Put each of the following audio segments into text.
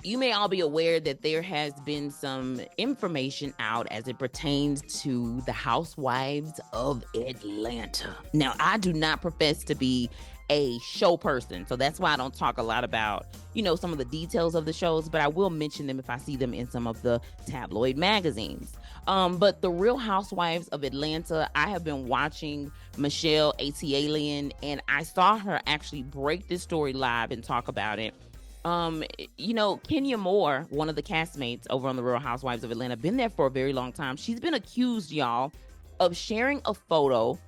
you may all be aware that there has been some information out as it pertains to the Housewives of Atlanta. Now, I do not profess to be a show person, so that's why I don't talk a lot about, some of the details of the shows, but I will mention them if I see them in some of the tabloid magazines. But the Real Housewives of Atlanta, I have been watching Michelle Alien, and I saw her actually break this story live and talk about it. Kenya Moore, one of the castmates over on the Real Housewives of Atlanta, been there for a very long time. She's been accused, y'all, of sharing a photo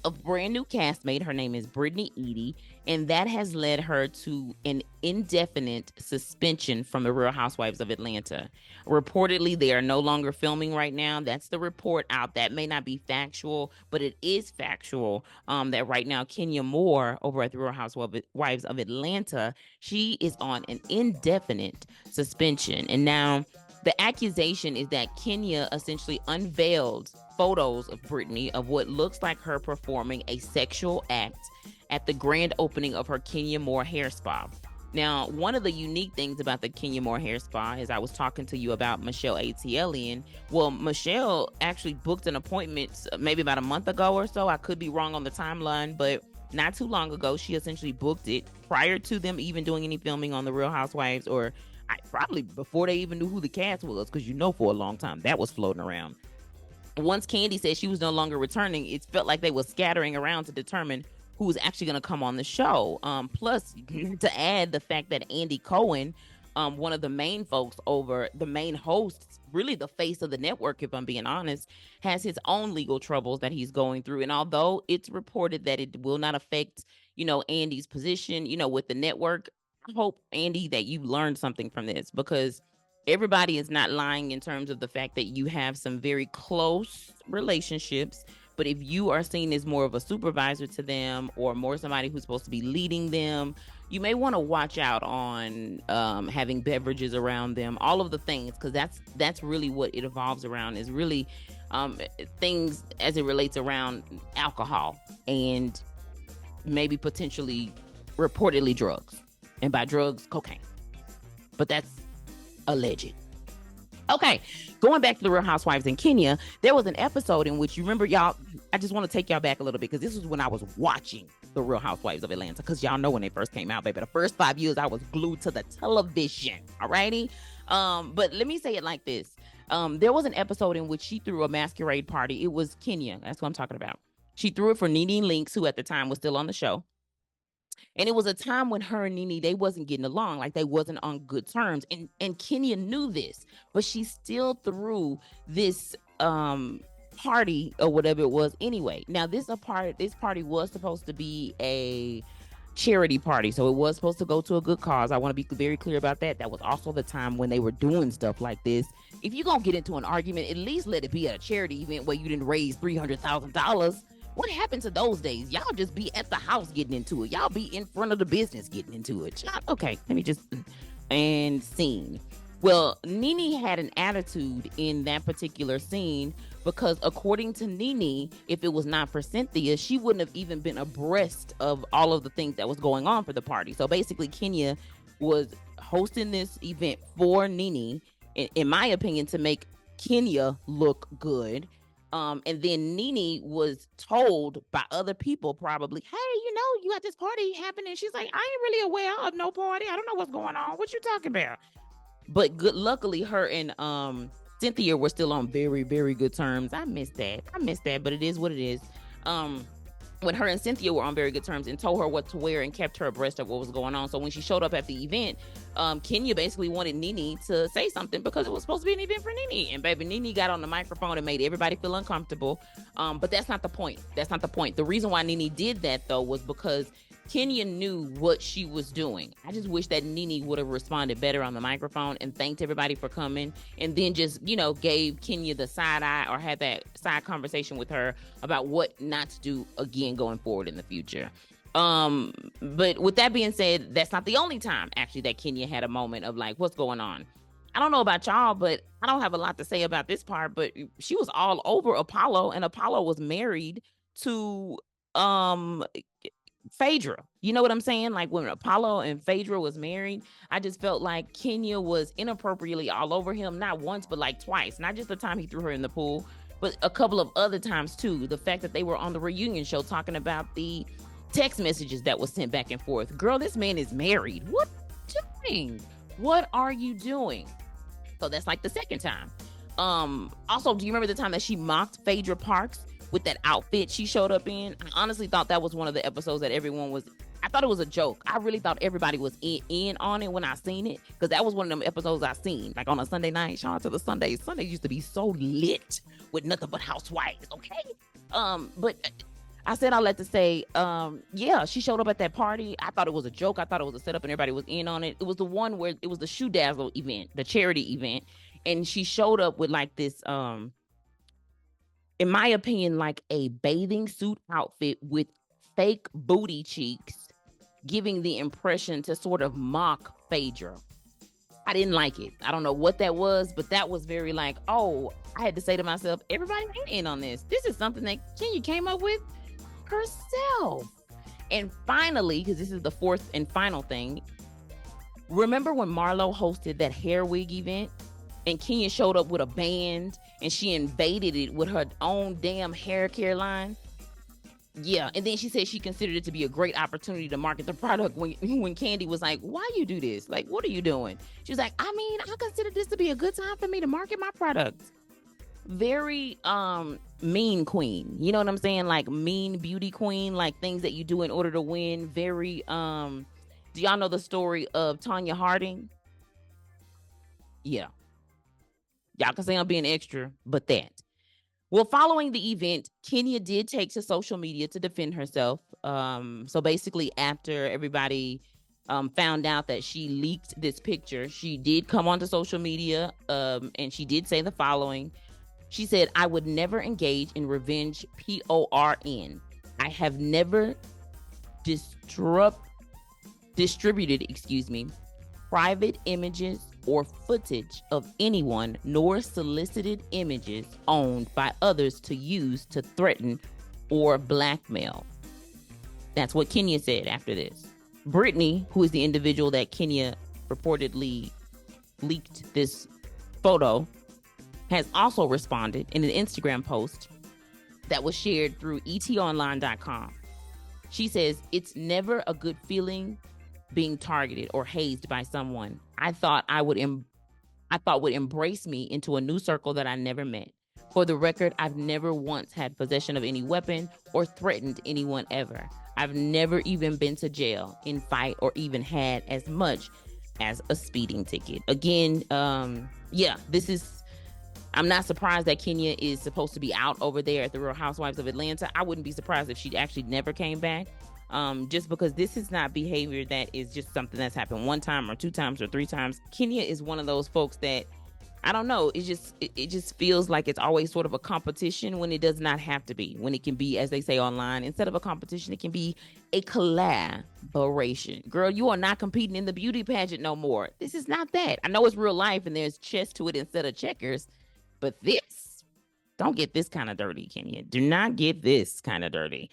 of brand new castmate. Her name is Brittany Edie, and that has led her to an indefinite suspension from the Real Housewives of Atlanta. Reportedly, they are no longer filming right now. That's the report out. That may not be factual, but it is factual that right now Kenya Moore over at the Real Housewives of Atlanta, she is on an indefinite suspension. And now the accusation is that Kenya essentially unveiled photos of Brittany of what looks like her performing a sexual act at the grand opening of her Kenya Moore hair spa. Now, one of the unique things about the Kenya Moore hair spa is I was talking to you about Michelle Alien. Well, Michelle actually booked an appointment maybe about a month ago or so. I could be wrong on the timeline, but not too long ago, she essentially booked it prior to them even doing any filming on The Real Housewives, or probably before they even knew who the cast was, because for a long time that was floating around. Once Candy said she was no longer returning, it felt like they were scattering around to determine who was actually going to come on the show. Plus, to add the fact that Andy Cohen, one of the main folks over, the main hosts, really the face of the network, if I'm being honest, has his own legal troubles that he's going through. And although it's reported that it will not affect, Andy's position, with the network, I hope, Andy, that you learned something from this, because everybody is not lying in terms of the fact that you have some very close relationships. But if you are seen as more of a supervisor to them, or more somebody who's supposed to be leading them, you may want to watch out on having beverages around them, all of the things, because that's really what it evolves around, is really things as it relates around alcohol and maybe potentially, reportedly, drugs. And by drugs, cocaine. But that's alleged. Okay, going back to the Real Housewives in Kenya, there was an episode in which, you remember, y'all, I just want to take y'all back a little bit, because this was when I was watching the Real Housewives of Atlanta, because y'all know when they first came out, baby, the first 5 years I was glued to the television, alrighty? But let me say it like this. There was an episode in which she threw a masquerade party. It was Kenya, that's what I'm talking about. She threw it for Nene Leakes, who at the time was still on the show. And it was a time when her and Nene, they wasn't getting along, like they wasn't on good terms. And Kenya knew this, but she still threw this party or whatever it was anyway. Now this party was supposed to be a charity party, so it was supposed to go to a good cause. I want to be very clear about that. That was also the time when they were doing stuff like this. If you're gonna get into an argument, at least let it be at a charity event where you didn't raise $300,000. What happened to those days? Y'all just be at the house getting into it. Y'all be in front of the business getting into it. Okay, let me just... And scene. Well, Nene had an attitude in that particular scene, because according to Nene, if it was not for Cynthia, she wouldn't have even been abreast of all of the things that was going on for the party. So basically, Kenya was hosting this event for Nene, in my opinion, to make Kenya look good. And then Nene was told by other people, probably, hey, you got this party happening. She's like, I ain't really aware of no party. I don't know what's going on. What you talking about? But luckily, her and Cynthia were still on very, very good terms. I miss that, but it is what it is. When her and Cynthia were on very good terms and told her what to wear and kept her abreast of what was going on. So when she showed up at the event, Kenya basically wanted Nene to say something, because it was supposed to be an event for Nene. And baby, Nene got on the microphone and made everybody feel uncomfortable. But that's not the point. The reason why Nene did that, though, was because Kenya knew what she was doing. I just wish that Nene would have responded better on the microphone and thanked everybody for coming, and then just, gave Kenya the side eye, or had that side conversation with her about what not to do again going forward in the future. But with that being said, that's not the only time actually that Kenya had a moment of like, what's going on? I don't know about y'all, but I don't have a lot to say about this part, but she was all over Apollo, and Apollo was married to Phaedra. You know what I'm saying? Like when Apollo and Phaedra was married, I just felt like Kenya was inappropriately all over him, not once, but like twice. Not just the time he threw her in the pool, but a couple of other times too. The fact that they were on the reunion show talking about the text messages that was sent back and forth. Girl, this man is married. What are you doing? What are you doing? So that's like the second time. Also, do you remember the time that she mocked Phaedra Parks with that outfit she showed up in? I honestly thought that was one of the episodes that everyone was. I thought it was a joke. I really thought everybody was in on it when I seen it, because that was one of them episodes I seen like on a Sunday night. Shout out to the Sundays. Sundays used to be so lit with nothing but housewives. Okay, but I said all that to say, yeah, she showed up at that party. I thought it was a joke. I thought it was a setup and everybody was in on it. It was the one where it was the Shoe Dazzle event, the charity event. And she showed up with like this, in my opinion, like a bathing suit outfit with fake booty cheeks, giving the impression to sort of mock Phaedra. I didn't like it. I don't know what that was, but that was very like, oh, I had to say to myself, everybody ain't in on this. This is something that Kenya came up with herself. And finally, because this is the fourth and final thing, remember when Marlo hosted that hair wig event and Kenya showed up with a band and she invaded it with her own damn hair care line? Yeah, and then she said she considered it to be a great opportunity to market the product when Candy was like, why you do this? Like, what are you doing? She was like, I mean, I consider this to be a good time for me to market my product. Very mean queen. You know what I'm saying? Like mean beauty queen, like things that you do in order to win. Very do y'all know the story of Tanya Harding? Yeah. Y'all can say I'm being extra, but that. Well, following the event, Kenya did take to social media to defend herself. So basically, after everybody found out that she leaked this picture, she did come onto social media and she did say the following. She said, I would never engage in revenge, PORN. I have never distributed, private images or footage of anyone, nor solicited images owned by others to use to threaten or blackmail. That's what Kenya said after this. Brittany, who is the individual that Kenya reportedly leaked this photo, has also responded in an Instagram post that was shared through etonline.com. She says, it's never a good feeling being targeted or hazed by someone I thought would embrace me into a new circle that I never met. For the record, I've never once had possession of any weapon or threatened anyone ever. I've never even been to jail, in fight, or even had as much as a speeding ticket. Again, I'm not surprised that Kenya is supposed to be out over there at the Real Housewives of Atlanta. I wouldn't be surprised if she actually never came back. Just because this is not behavior that is just something that's happened one time or two times or three times. Kenya is one of those folks that, I don't know, it just feels like it's always sort of a competition when it does not have to be. When it can be, as they say online, instead of a competition, it can be a collaboration. Girl, you are not competing in the beauty pageant no more. This is not that. I know it's real life and there's chess to it instead of checkers, but don't get this kind of dirty, Kenya. Do not get this kind of dirty.